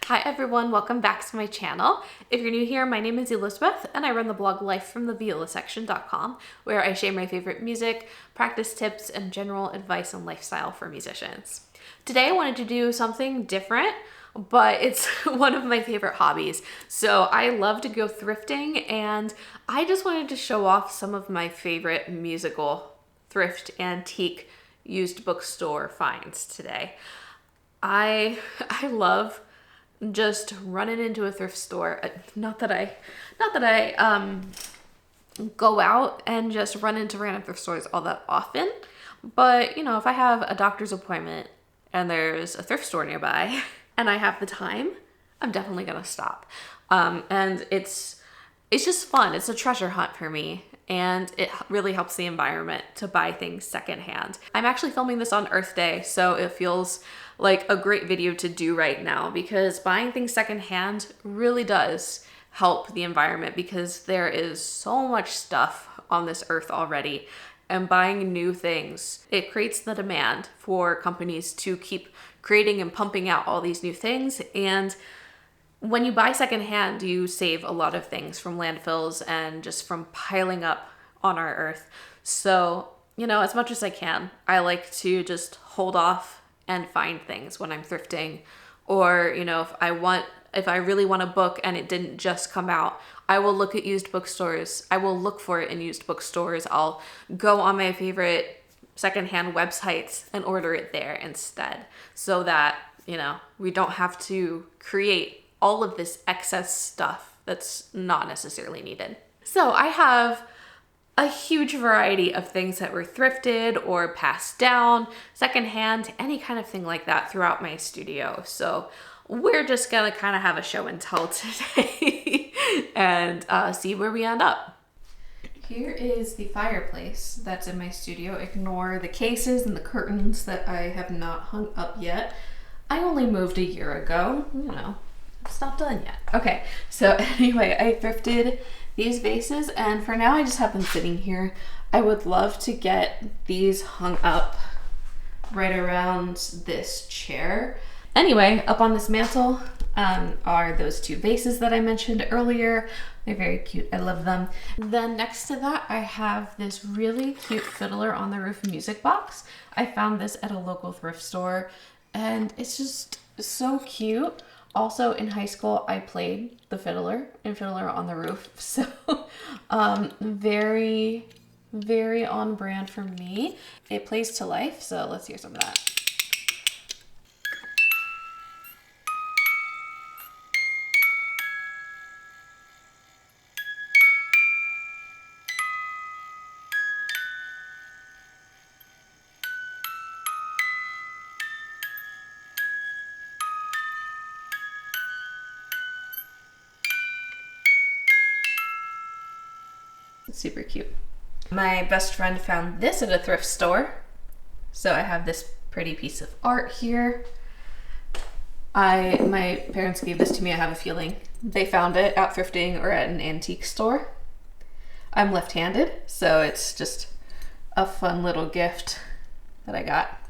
Hi everyone, welcome back to my channel. If you're new here, my name is Elizabeth and I run the blog lifefromtheviolasection.com, where I share my favorite music, practice tips, and general advice and lifestyle for musicians. Today I wanted to do something different, but it's one of my favorite hobbies. So I love to go thrifting, and I just wanted to show off some of my favorite musical thrift antique used bookstore finds today. I love just running into a thrift store. Not that I go out and just run into random thrift stores all that often, but you know, if I have a doctor's appointment and there's a thrift store nearby and I have the time, I'm definitely gonna stop. And it's just fun. It's a treasure hunt for me, and it really helps the environment to buy things secondhand. I'm actually filming this on Earth Day, so it feels like a great video to do right now, because buying things secondhand really does help the environment, because there is so much stuff on this earth already, and buying new things, it creates the demand for companies to keep creating and pumping out all these new things. And when you buy secondhand, you save a lot of things from landfills and just from piling up on our earth. So, you know, as much as I can, I like to just hold off and find things when I'm thrifting. Or, you know, if I really want a book and it didn't just come out, I will look at used bookstores. I will look for it in used bookstores. I'll go on my favorite secondhand websites and order it there instead, so that, you know, we don't have to create all of this excess stuff that's not necessarily needed. So I have a huge variety of things that were thrifted or passed down, secondhand, any kind of thing like that throughout my studio. So we're just gonna kind of have a show and tell today and see where we end up. Here is the fireplace that's in my studio. Ignore the cases and the curtains that I have not hung up yet. I only moved a year ago, you know, it's not done yet. Okay, so anyway, I thrifted these vases, and for now I just have them sitting here. I would love to get these hung up right around this chair. Anyway, up on this mantle are those two vases that I mentioned earlier. They're very cute, I love them. Then next to that, I have this really cute Fiddler on the Roof music box. I found this at a local thrift store, and it's just so cute. Also, in high school, I played the fiddler in Fiddler on the Roof, so very, very on brand for me. It plays to life, so let's hear some of that. It's super cute. My best friend found this at a thrift store. So I have this pretty piece of art here. My parents gave this to me. I have a feeling they found it out thrifting or at an antique store. I'm left-handed, so it's just a fun little gift that I got.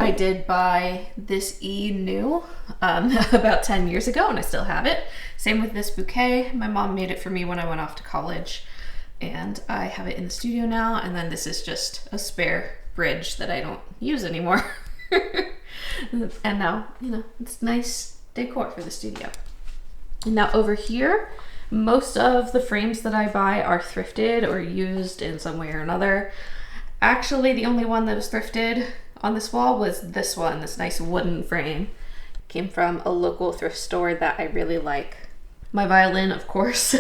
I did buy this new about 10 years ago, and I still have it. Same with this bouquet. My mom made it for me when I went off to college, and I have it in the studio now. And then this is just a spare bridge that I don't use anymore. And now, you know, it's nice decor for the studio. And now over here, most of the frames that I buy are thrifted or used in some way or another. Actually, the only one that was thrifted on this wall was this one, this nice wooden frame. Came from a local thrift store that I really like. My violin, of course,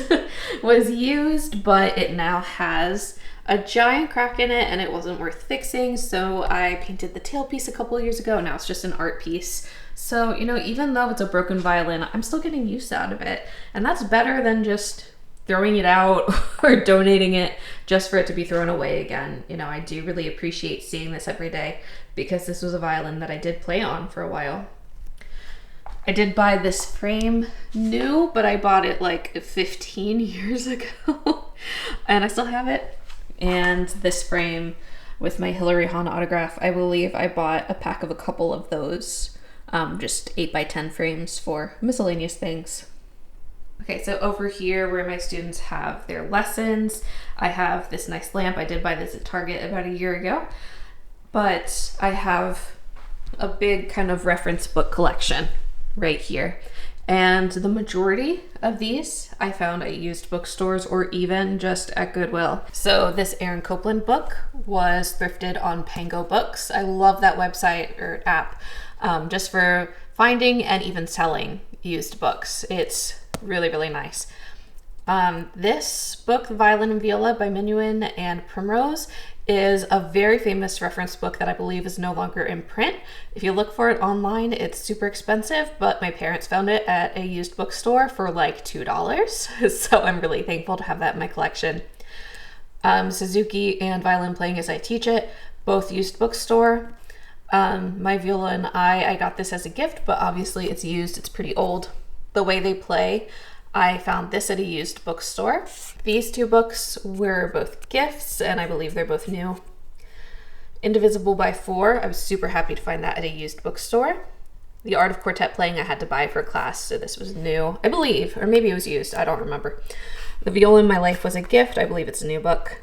was used, but it now has a giant crack in it and it wasn't worth fixing, so I painted the tailpiece a couple years ago. Now it's just an art piece. So, you know, even though it's a broken violin, I'm still getting use out of it, and that's better than just throwing it out or donating it just for it to be thrown away again. You know, I do really appreciate seeing this every day, because this was a violin that I did play on for a while. I did buy this frame new, but I bought it like 15 years ago and I still have it. And this frame with my Hilary Hahn autograph, I believe I bought a pack of a couple of those just 8x10 frames for miscellaneous things. Okay, so over here where my students have their lessons, I have this nice lamp. I did buy this at Target about a year ago, but I have a big kind of reference book collection right here. And the majority of these I found at used bookstores or even just at Goodwill. So this Aaron Copland book was thrifted on Pango Books. I love that website or app just for finding and even selling used books. It's really, really nice. This book, Violin and Viola by Minuin and Primrose, is a very famous reference book that I believe is no longer in print. If you look for it online, it's super expensive, but my parents found it at a used bookstore for like $2. So I'm really thankful to have that in my collection. Suzuki and Violin Playing as I Teach It, both used bookstore. My viola and I got this as a gift, but obviously it's used, it's pretty old. The Way They Play, I found this at a used bookstore. These two books were both gifts, and I believe they're both new. Indivisible by Four, I was super happy to find that at a used bookstore. The Art of Quartet Playing I had to buy for class, so this was new, I believe, or maybe it was used, I don't remember. The Viola in My Life was a gift, I believe it's a new book.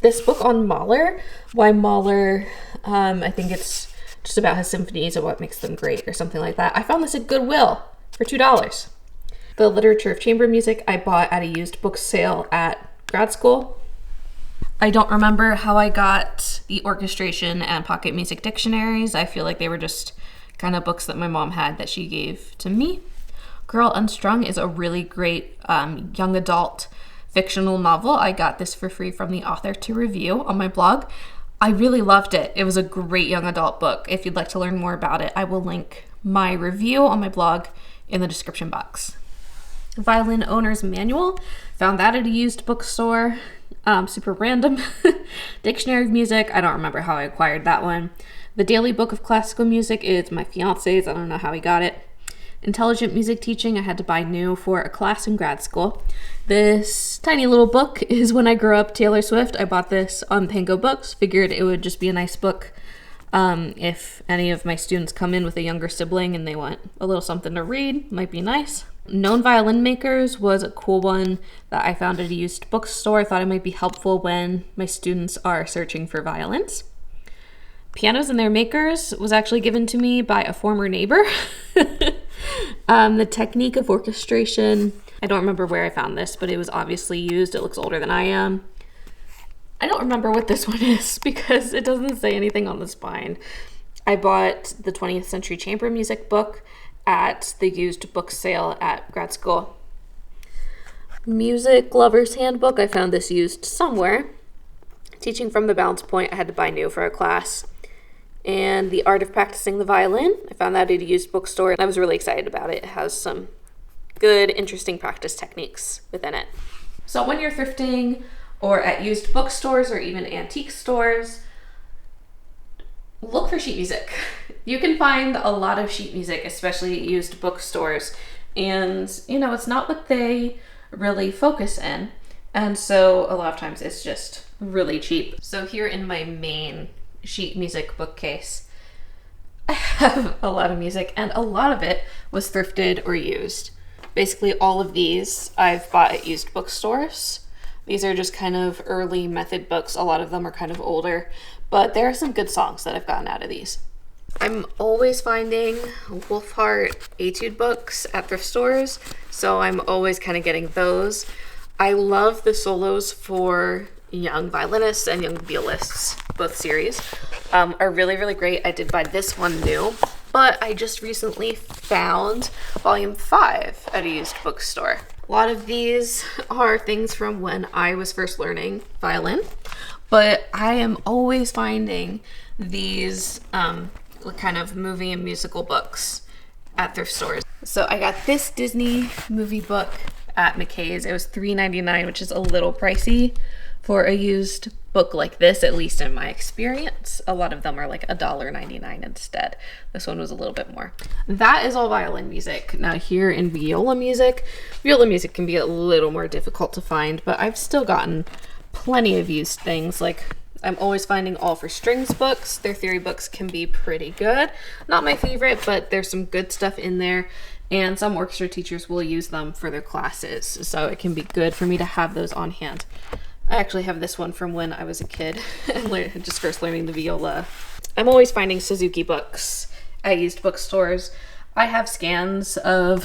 This book on Mahler, why Mahler, I think it's just about his symphonies and what makes them great or something like that. I found this at Goodwill for $2. The Literature of Chamber Music I bought at a used book sale at grad school. I don't remember how I got the orchestration and pocket music dictionaries. I feel like they were just kind of books that my mom had that she gave to me. Girl Unstrung is a really great young adult fictional novel. I got this for free from the author to review on my blog. I really loved it. It was a great young adult book. If you'd like to learn more about it, I will link my review on my blog in the description box. Violin Owner's Manual, found that at a used bookstore. Super random. Dictionary of Music, I don't remember how I acquired that one. The Daily Book of Classical Music is my fiance's, I don't know how he got it. Intelligent Music Teaching I had to buy new for a class in grad school. This tiny little book is When I Grow Up, Taylor Swift. I bought this on Pango Books, figured it would just be a nice book if any of my students come in with a younger sibling and they want a little something to read, might be nice. Known Violin Makers was a cool one that I found at a used bookstore. I thought it might be helpful when my students are searching for violins. Pianos and Their Makers was actually given to me by a former neighbor. The Technique of Orchestration, I don't remember where I found this, but it was obviously used. It looks older than I am. I don't remember what this one is because it doesn't say anything on the spine. I bought the 20th Century Chamber Music book at the used book sale at grad school. Music Lover's Handbook, I found this used somewhere. Teaching from the Balance Point, I had to buy new for a class. And The Art of Practicing the Violin, I found that at a used bookstore, and I was really excited about it. It has some good, interesting practice techniques within it. So when you're thrifting or at used bookstores or even antique stores, look for sheet music. You can find a lot of sheet music, especially at used bookstores, and it's not what they really focus in, and so a lot of times it's just really cheap. So here in my main sheet music bookcase, I have a lot of music, and a lot of it was thrifted or used. Basically all of these I've bought at used bookstores. These are just kind of early method books. A lot of them are kind of older, but there are some good songs that I've gotten out of these. I'm always finding Wolfhart etude books at thrift stores, so I'm always kind of getting those. I love the solos for young violinists and young violists. Both series are really, really great. I did buy this one new, but I just recently found volume 5 at a used bookstore. A lot of these are things from when I was first learning violin, but I am always finding these kind of movie and musical books at thrift stores. So I got this Disney movie book at McKay's. It was $3.99, which is a little pricey for a used book like this, at least in my experience. A lot of them are like $1.99 instead. This one was a little bit more. That is all violin music. Now here in viola music can be a little more difficult to find, but I've still gotten plenty of used things. Like I'm always finding All for Strings books. Their theory books can be pretty good. Not my favorite, but there's some good stuff in there. And some orchestra teachers will use them for their classes. So it can be good for me to have those on hand. I actually have this one from when I was a kid and just first learning the viola. I'm always finding Suzuki books at used bookstores. I have scans of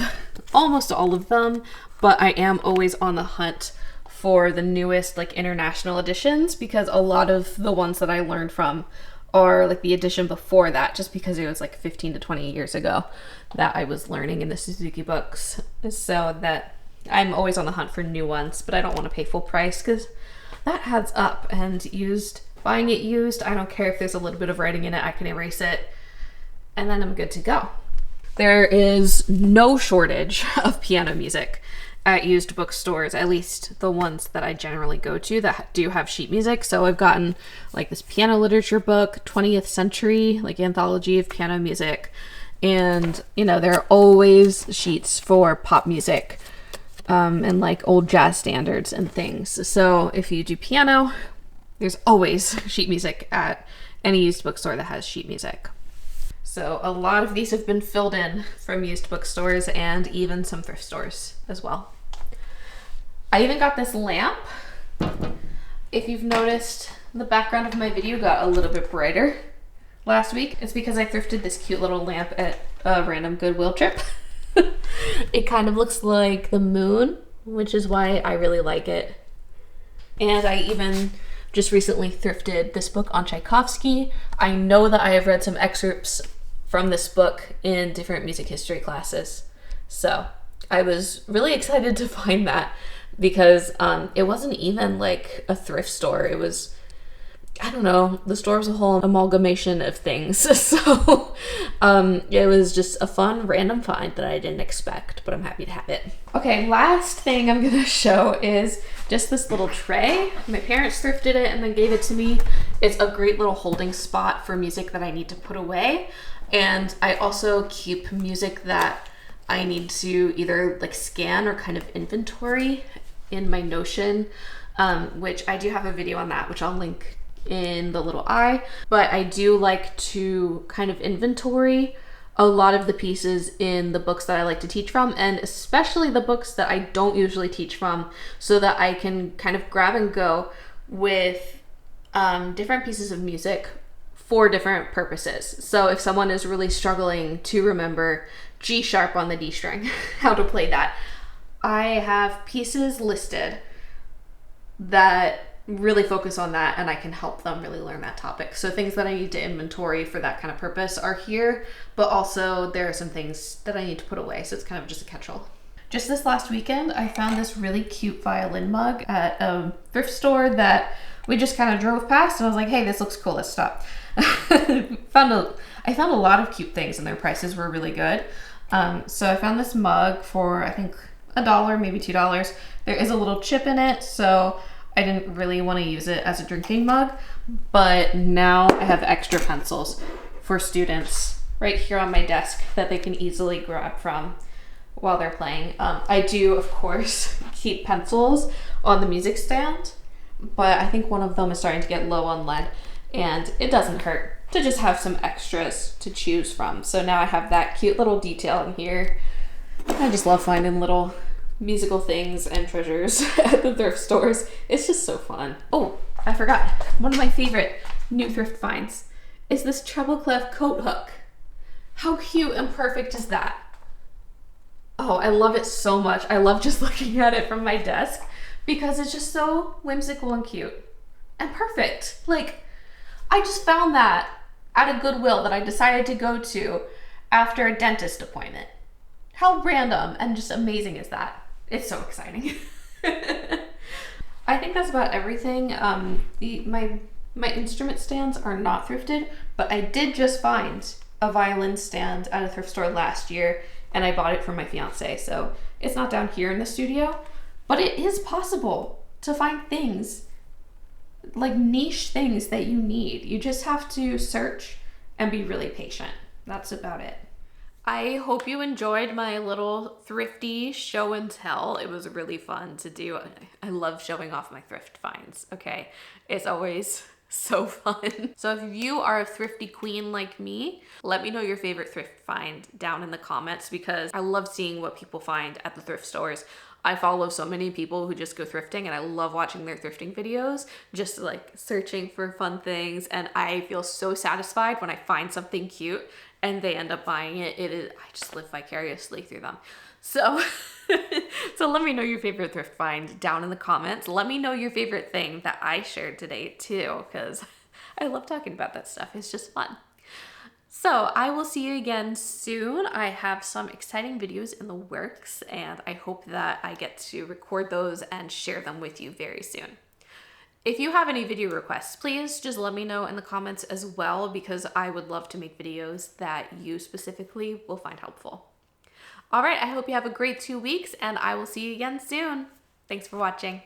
almost all of them, but I am always on the hunt for the newest like international editions, because a lot of the ones that I learned from are like the edition before that, just because it was like 15 to 20 years ago that I was learning in the Suzuki books. So that I'm always on the hunt for new ones, but I don't want to pay full price because that adds up. And buying it used, I don't care if there's a little bit of writing in it, I can erase it and then I'm good to go. There is no shortage of piano music at used bookstores, at least the ones that I generally go to that do have sheet music. So I've gotten like this piano literature book, 20th century, like anthology of piano music. And, you know, there are always sheets for pop music and like old jazz standards and things. So if you do piano, there's always sheet music at any used bookstore that has sheet music. So a lot of these have been filled in from used bookstores and even some thrift stores as well. I even got this lamp. If you've noticed, the background of my video got a little bit brighter last week. It's because I thrifted this cute little lamp at a random Goodwill trip. It kind of looks like the moon, which is why I really like it. And I even just recently thrifted this book on Tchaikovsky. I know that I have read some excerpts from this book in different music history classes. So I was really excited to find that because it wasn't even like a thrift store. It was, I don't know, the store was a whole amalgamation of things. So it was just a fun random find that I didn't expect, but I'm happy to have it. Okay, last thing I'm gonna show is just this little tray. My parents thrifted it and then gave it to me. It's a great little holding spot for music that I need to put away. And I also keep music that I need to either like scan or kind of inventory in my Notion, which I do have a video on that, which I'll link in the little eye. But I do like to kind of inventory a lot of the pieces in the books that I like to teach from, and especially the books that I don't usually teach from, so that I can kind of grab and go with different pieces of music for different purposes. So if someone is really struggling to remember G sharp on the D string, how to play that, I have pieces listed that really focus on that, and I can help them really learn that topic. So things that I need to inventory for that kind of purpose are here, but also there are some things that I need to put away. So it's kind of just a catch-all. Just this last weekend, I found this really cute violin mug at a thrift store that we just kind of drove past, and I was like, hey, this looks cool, let's stop. I found a lot of cute things and their prices were really good. So I found this mug for, I think, $1, maybe $2. There is a little chip in it, so I didn't really want to use it as a drinking mug, but now I have extra pencils for students right here on my desk that they can easily grab from while they're playing. I do, of course, keep pencils on the music stand, but I think one of them is starting to get low on lead, and it doesn't hurt to just have some extras to choose from. So now I have that cute little detail in here. I just love finding little musical things and treasures at the thrift stores. It's just so fun. Oh, I forgot. One of my favorite new thrift finds is this treble clef coat hook. How cute and perfect is that? Oh, I love it so much. I love just looking at it from my desk because it's just so whimsical and cute and perfect. Like, I just found that at a Goodwill that I decided to go to after a dentist appointment. How random and just amazing is that? It's so exciting. I think that's about everything. My instrument stands are not thrifted, but I did just find a violin stand at a thrift store last year, and I bought it for my fiance. So it's not down here in the studio, but it is possible to find things, like niche things that you need. You just have to search and be really patient. That's about it. I hope you enjoyed my little thrifty show and tell. It was really fun to do. I love showing off my thrift finds, okay? It's always So fun. So if you are a thrifty queen like me, let me know your favorite thrift find down in the comments, because I love seeing what people find at the thrift stores. I follow so many people who just go thrifting, and I love watching their thrifting videos, just like searching for fun things. And I feel so satisfied when I find something cute and they end up buying it. I just live vicariously through them. So, so let me know your favorite thrift find down in the comments. Let me know your favorite thing that I shared today too, because I love talking about that stuff. It's just fun. So I will see you again soon. I have some exciting videos in the works, and I hope that I get to record those and share them with you very soon. If you have any video requests, please just let me know in the comments as well, because I would love to make videos that you specifically will find helpful. All right, I hope you have a great 2 weeks, and I will see you again soon. Thanks for watching.